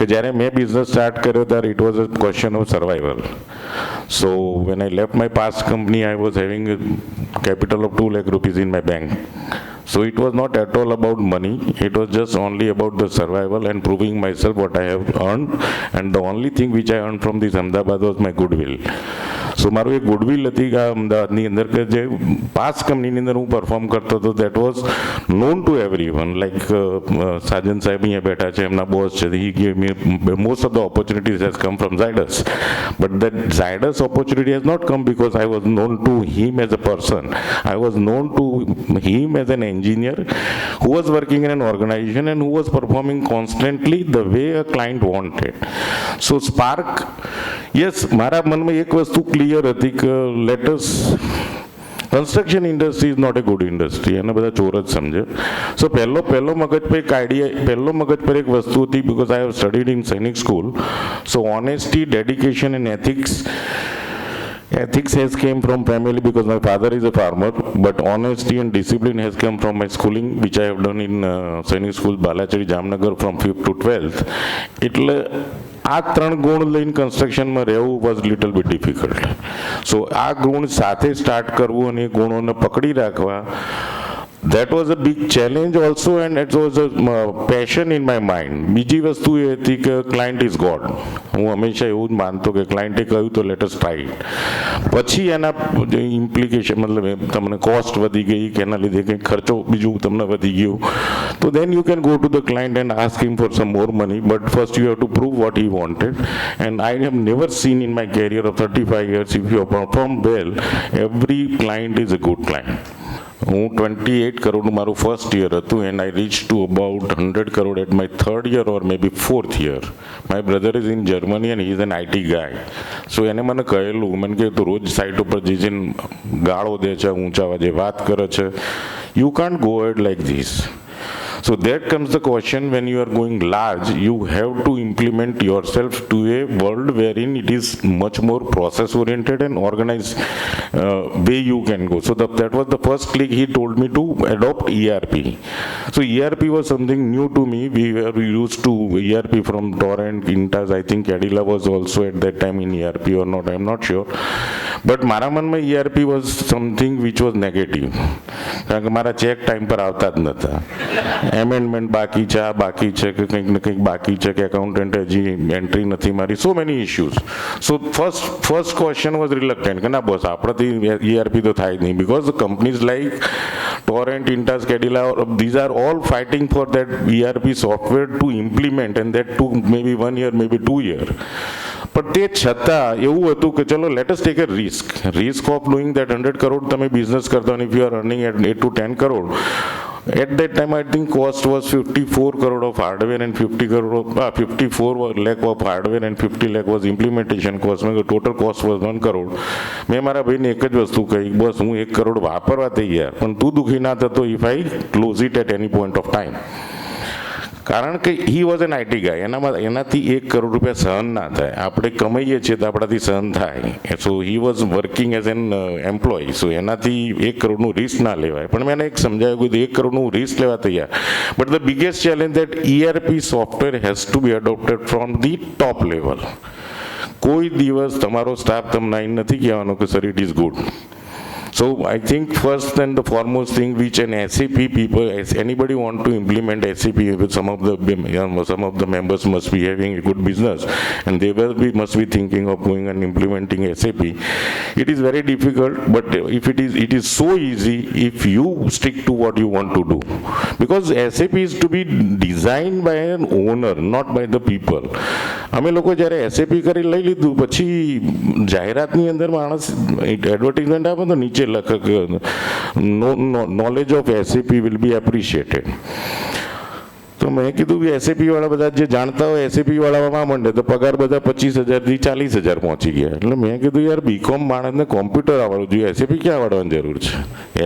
કે જ્યારે મેં બિઝનેસ સ્ટાર્ટ કર્યો ત્યારે it was a question of survival. So when I left my past company I was having capital of 2 lakh rupees in my bank. So it was not at all about money, it was just only about the survival and proving myself what I have earned, and the only thing which I earned from this Ahmedabad was my goodwill. સો મારું એક goodwill હતી કે અમદાવાદની અંદર કે જે pass કંપનીની અંદર હું પરફોર્મ કરતો હતો that was known to every one. Like Sajan સાહેબ અહીંયા બેઠા છે, એમના બોસ છે, he gave me most of the opportunities has come from Zydus, but that Zydus opportunity has not come because I was known to him as a person. I was known to him as an engineer who was working in an organization and who was performing constantly the way a client wanted. So spark, yes, મારા મનમાં એક વસ્તુ clear હતી કે let us construction industry is not a good industry, એને બધા ચોર જ સમજે. સો પહેલો મગજ પર એક આઈડિયા, પહેલો મગજ પર એક વસ્તુ હતી because I have studied in Sainik school. So honesty, dedication and ethics has came from primarily because my father is a farmer, but honesty and discipline has come from my schooling which I have done in Sainik School Balachari Jamnagar from 5th to 12th. એટલે આ ત્રણ ગુણ લઈને કન્સ્ટ્રક્શનમાં રહેવું was little bit difficult. સો આ ગુણ સાથે start કરવું અને એ ગુણોને પકડી રાખવા, that was a big challenge also, and it was a passion in my mind. બીજી વસ્તુ એ હતી કે ક્લાયન્ટ ઇઝ ગોડ. હું હંમેશા એવું જ માનતો કે ક્લાયન્ટે કહ્યું તો લેટ અસ ટ્રાય ઇટ. પછી એના ઇમ્પ્લિકેશન મતલબ તમને કોસ્ટ વધી ગઈ કે એના લીધે કંઈક ખર્ચો બીજું તમને વધી ગયું, તો then you can go to the client and ask him for some more money, but first you have to prove what he wanted. And I have never seen in my career of 35 years if you perform well, every client is a good client. હું 28 કરોડનું મારું first year હતું and I reach to about 100 crore at my third year or maybe fourth year. My brother is in Germany and he is an IT guy. So એને મને કહેલું, મને કે તું રોજ સાઇટ ઉપર જઈને ગાળો દે છે, ઊંચા અવાજે વાત કરે છે, you can't go ahead like this. So there comes the question, when you are going large, you have to implement yourself to a world wherein it is much more process oriented and organized way you can go. So that was the first click he told me to adopt ERP. So ERP was something new to me. We were used to ERP from Torrent, Intas, I think Cadila was also at that time in ERP or not, I am not sure. But મારા મનમાં ERP was something which was negative. કારણ કે મારા check time પર આવતા જ નહોતા. Amendment બાકી છે, આ બાકી છે કે કંઈક ને કંઈક બાકી છે કે એકાઉન્ટન્ટે હજી એન્ટ્રી નથી મારી, so many issues. So first question was reluctant કે ના બોસ આપણાથી ERP તો થાય જ નહીં, because companies like Torrent, Intas, Cadila, these are all fighting for that ERP software to implement, and that took maybe 1 year, maybe 2 years. પણ તે છતાં એવું હતું કે ચલો let us take a risk of doing that 100 crore તમે business કરતા, if you are earning at 8 to 10 crore. At that time, I think cost was 54 crore of hardware and 54 lakh of hardware and 50 lakh was implementation cost. Total cost was 1 crore. મેં મારા ભાઈને એક જ વસ્તુ કહી, બસ હું 1 crore વાપરવા તૈયાર, પણ તું દુઃખી ના થતો if I close it at any point of time. કારણ કે he was an IT guy, એનાથી 1 કરોડ રૂપિયા સહન ના થાય. આપણે કમાઈએ છીએ તો આપણાથી સહન થાય. So he was working as an employee, so એનાથી 1 કરોડનું રિસ્ક ના લેવાય. પણ મેં એક સમજાવ્યું કે 1 કરોડનું રિસ્ક લેવા તૈયાર, but the biggest challenge that ERP software has to be adopted from the top level. કોઈ દિવસ તમારો સ્ટાફ તમને આવીને નથી કહેવાનો કે sir it is good. So I think first and the foremost thing which an SAP people, as anybody want to implement SAP, with some of the members must be having a good business and they must be thinking of going and implementing SAP. It is very difficult, but if it is so easy if you stick to what you want to do, because SAP is to be designed by an owner, not by the people. અમે લોકો જ્યારે SAP કરી લઈ લીધું પછી જાહેરાતની અંદર માણસ advertisement આપે તો નીચે લખે કે knowledge of SAP will be appreciated. તો મેં કીધું કે SAP વાળા બધા જે જાણતા હોય SAP વાળામાં માંડે તો પગાર બધા 25,000 થી 40,000 પહોંચી ગયા. એટલે મેં કીધું યાર બીકોમ માણસને કોમ્પ્યુટર આવડવું જોઈએ, SAP ક્યાં આવડવાની જરૂર છે?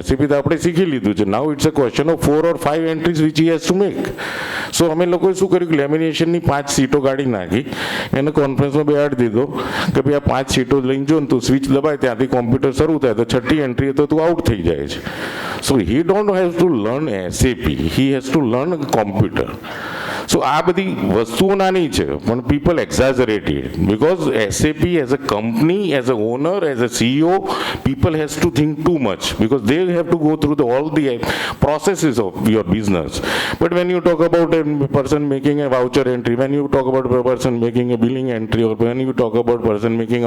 SAP તો આપણે શીખી લીધું છે. Now it's a question of 4 or 5 entries which he has to make. So અમે લોકોએ શું કર્યું કે લેમિનેશનની 5 સીટો કાઢી નાખી, એને કોન્ફરન્સમાં બેસાડી દીધો કે ભાઈ આ 5 સીટો લઈને જો ને તું સ્વિચ દબાય ત્યાંથી કોમ્પ્યુટર શરૂ થાય તો 6ઠ્ઠી એન્ટ્રી તો તું આઉટ થઈ જાય છે. So he don't have to learn SAP, he has to learn computer. So આ બધી વસ્તુઓ નાની છે પણ people exaggerate it because SAP as a company, as a owner, as a CEO, people has to think too much because they have to go through all the processes of your business. But when you talk about a person making a voucher entry, when you talk about a person making a billing entry, or when you talk about person working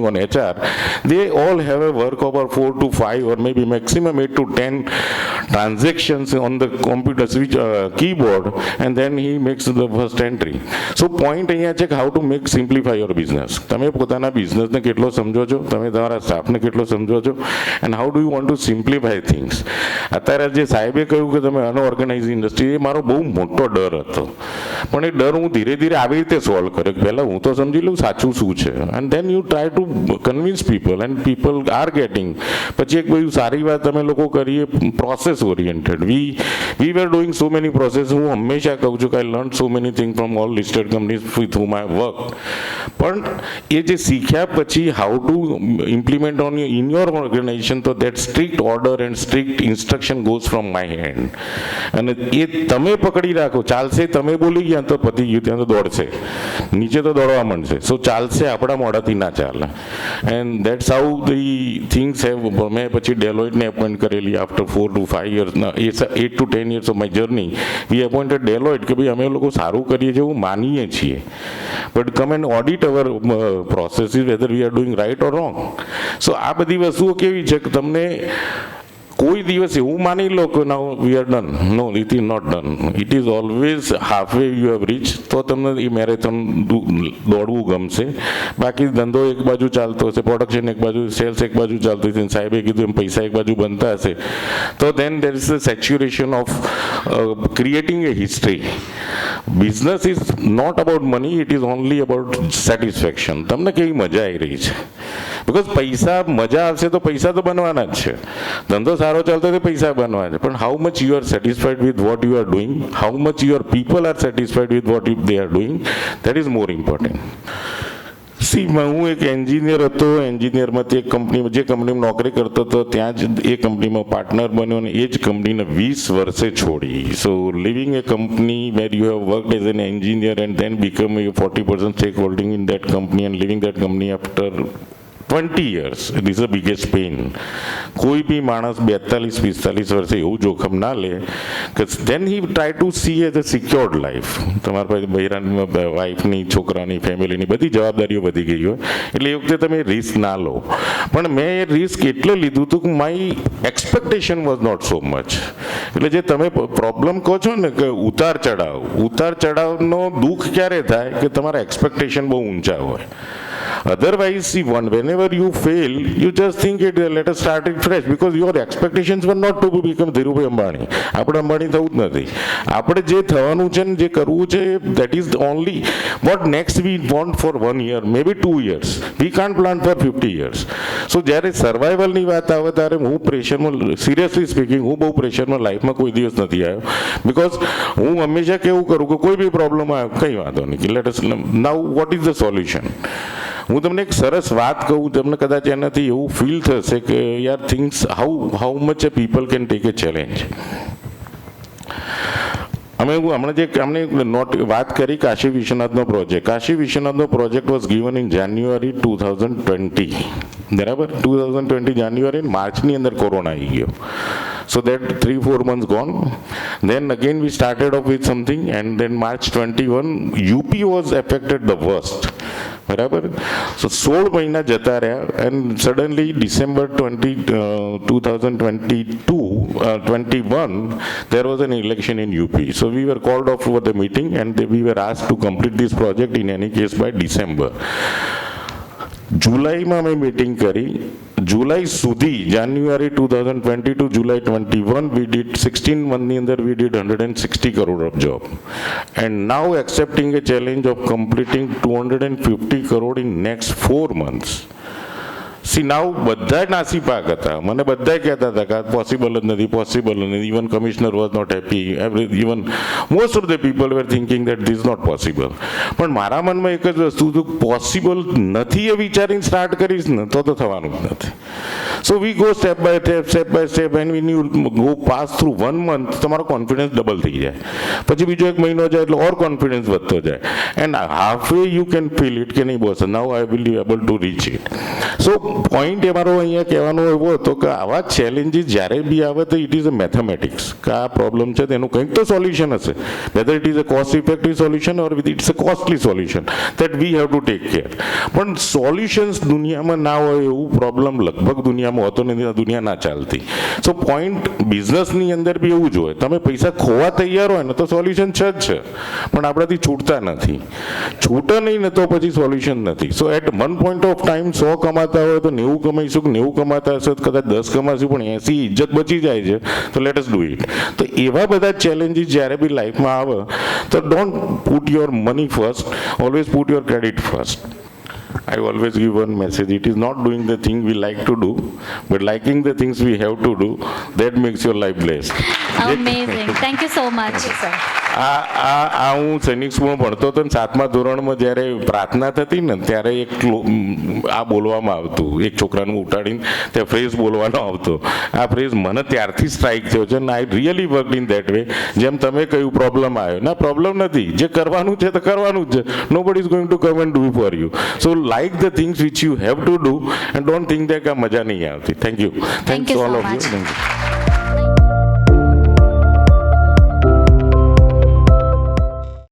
on HR, they all have a work over 4 to 5 or maybe maximum 8 to 10 transactions on the computer switch keyboard, and then he makes the first entry. So point અહીંયા છે કે how to make simplify your business. તમે પોતાના બિઝનેસને કેટલો સમજો છો, તમે તમારા સ્ટાફને કેટલો સમજો છો, and how do you want to simplify things. અત્યારે જે સાહેબે કહ્યું કે તમે અનઓર્ગેનાઇઝ ઇન્ડસ્ટ્રી, એ મારો બહુ મોટો ડર હતો, પણ એ ડર હું ધીરે ધીરે આવી રીતે સોલ્વ કર્યો કે પહેલાં હું તો સમજી લઉં સાચું શું છે, and then you try to convince people and people are getting. પછી એક બધું સારી વાત તમે લોકો કરીએ process oriented. We were doing so many process. હું હંમેશા કહું છું કે I learn so many thing from all listed companies with whom I work. પણ એ જે શીખ્યા પછી how to implement on in your organisation, તો that strict order and strict instruction goes from my hand. અને એ તમે પકડી રાખો, ચાલશે, તમે બોલી ગયા તો પતી ગયું, ત્યાં તો દોડશે, નીચે તો દોડવા માંડશે. સો ચાલશે, આપણા મોઢાથી ના ચાલે. And that's how the things have. મેં પછી ડેલોઇટને એપોઇન્ટ કરેલી after 4 to 5 years, 8 to 10 years of my journey. We appointed Deloitte કે ભાઈ અમે લોકો સારું કરીએ છીએ એવું માનીએ છીએ, but come and audit our processes whether we are doing right or wrong. So આ બધી વસ્તુઓ કેવી છે કે તમને કોઈ દિવસ એવું માની લો કે now we are done, no, it is not done. It is always half way you have reach, તો તમને એ મેરેથોન દોડવું ગમશે. બાકી ધંધો એક બાજુ ચાલતો હશે, પ્રોડક્શન એક બાજુ, સેલ્સ એક બાજુ ચાલતું હશે, સાહેબે કીધું એમ પૈસા એક બાજુ બનતા હશે, તો then there is a saturation of creating a history. Business is not about money, it is only about satisfaction. તમને કેવી મજા આવી રહી છે, બિકોઝ પૈસા મજા આવશે તો પૈસા તો બનવાના જ છે. ધંધો સારો ચાલતો હોય તો પૈસા બનવા છે, પણ how much you are satisfied with what you are doing, how much your people are satisfied with what they are doing, that is more important. C, હું એક એન્જિનિયર હતો. એન્જિનિયરમાંથી એક કંપનીમાં, જે કંપનીમાં નોકરી કરતો હતો ત્યાં જ એ કંપનીમાં પાર્ટનર બન્યો અને એ જ કંપનીને 20 વર્ષે છોડી. So living a company where you have worked as an engineer and then become a 40% stake holding in that company and living that company after 20 years, this is the biggest pain. કોઈ બી માણસ 42-45 વર્ષે એવું જોખમ ના લે કે then he try to see as a secured life. તમારા પાસે બૈરાની વાઈફની, છોકરાની, ફેમિલીની બધી જવાબદારીઓ વધી ગઈ હોય એટલે એ વખતે તમે રિસ્ક ના લો. પણ મેં એ રિસ્ક એટલે લીધું હતું કે my expectation was not so much. એટલે જે તમે પ્રોબ્લેમ કહો છો ને કે ઉતાર ચઢાવનો દુઃખ ક્યારે થાય કે તમારા એક્સપેક્ટેશન બહુ ઊંચા હોય. Otherwise, see, whenever you fail, you just think it, let us start it fresh, because your expectations were not to become Dhirubhai Ambani. આપણે અંબાણી થવું જ નથી. આપણે જે થવાનું છે ને જે કરવું છે, that is only what next we want for 1 year, maybe 2 years. We can't plan for 50 years. So જ્યારે સર્વાઈવલની વાત આવે ત્યારે હું પ્રેશરમાં, સિરિયસલી સ્પીકિંગ, હું બહુ પ્રેશરમાં લાઈફમાં કોઈ દિવસ નથી આવ્યો. બિકોઝ હું હંમેશા કેવું કરું કે કોઈ બી પ્રોબ્લેમ આવે, કંઈ વાંધો નહીં, let us now what is the solution. હું તમને એક સરસ વાત કહું, તમને કદાચ એનાથી એવું ફીલ થશે કે યાર things how much a people can take a challenge. હમણાં જે અમને વાત કરી કાશી વિશ્વનાથનો પ્રોજેક્ટ. કાશી વિશ્વનાથનો project was given in January 2020. બરાબર, 2020 જાન્યુઆરી, માર્ચની અંદર કોરોના આવી ગયો. So that 3-4 months gone. Then again we started off with something, and then March 21 UP was affected the worst. બરાબર, સો 16 મહિના જતા રહ્યા, and suddenly December 2021 there was an election in UP. So we were called off for the meeting and we were asked to complete this project in any case by December. જુલાઈમાં મેં meeting કરી. જુલાઈ સુધી, જાન્યુઆરી 2020 to July 21, we did 16 monthની અંદર we did 160 crore of job, and now accepting a challenge of completing 250 crore in next 4 months. C નાવ બધા નાસી પાક હતા, મને બધા કહેતા હતા કે પોસિબલ જ નથી, પોસિબલ જ નથી. Even commissioner was not happy, even most of the people were thinking that this not possible. પણ મારા મનમાં એક જ વસ્તુ હતું, પોસિબલ નથી એ વિચારીને સ્ટાર્ટ કરીશ ને તો થવાનું જ નથી. So we go step by step and when you go pass through 1 month તમારો કોન્ફિડન્સ ડબલ થઈ જાય, પછી બીજો 1 મહિનો જાય એટલે ઓર કોન્ફિડન્સ વધતો જાય, and half way you can feel it કે નહીં boss now I will be able to reach it. So point એ મારો અહીંયા કહેવાનો એવો હતો કે આવા ચેલેન્જીસ જ્યારે બી આવે તો ઇટ ઇઝ અ મેથેમેટિક્સ, કે આ પ્રોબ્લેમ છે તેનું કંઈક તો સોલ્યુશન હશે, whether it is a cost effective solution or it's a costly solution that we have to take care. પણ સોલ્યુશન્સ દુનિયામાં ના હોય એવું પ્રોબ્લેમ લગભગ દુનિયામાં હોતો નથી, દુનિયા ના ચાલતી. સો પોઈન્ટ બિઝનેસની અંદર બી એવું જ હોય, તમે પૈસા ખોવા તૈયાર હોય ને તો સોલ્યુશન છે જ છે, પણ આપણાથી છૂટતા નથી, છૂટે નહીં ને તો પછી સોલ્યુશન નથી. સો at one point of time 100 કમાતા હોય તો 90 કમાઈશું, 90 કમાતા હશે તો કદાચ 10 કમાશું, પણ 80 ઇજ્જત બચી જાય છે તો લેટ અસ ડુ ઇટ. તો એવા બધા ચેલેન્જીસ જ્યારે બી લાઈફમાં આવે તો don't put your money first, always put your credit first. I always give one message, it is not doing the thing we like to do, but liking the things we have to do, that makes your life blessed. Amazing. Thank you so much, sir. હું સૈનિક સ્કૂલમાં ભણતો હતો ને 7મા ધોરણમાં જ્યારે પ્રાર્થના થતી ને ત્યારે એક આ બોલવામાં આવતું, એક છોકરાનું ઉઠાડીને ત્યાં ફ્રેઝ બોલવાનો આવતો. આ ફ્રેઝ મને ત્યારથી સ્ટ્રાઇક થયો છે ને I really work in that way. જેમ તમે કહ્યું પ્રોબ્લેમ આવ્યો, ના પ્રોબ્લેમ નથી, જે કરવાનું છે તો કરવાનું જ છે. Nobody is going to come and do for you. So like the things which you have to do and don't think that કે મજા નહીં આવતી. Thank you. Thanks all of you.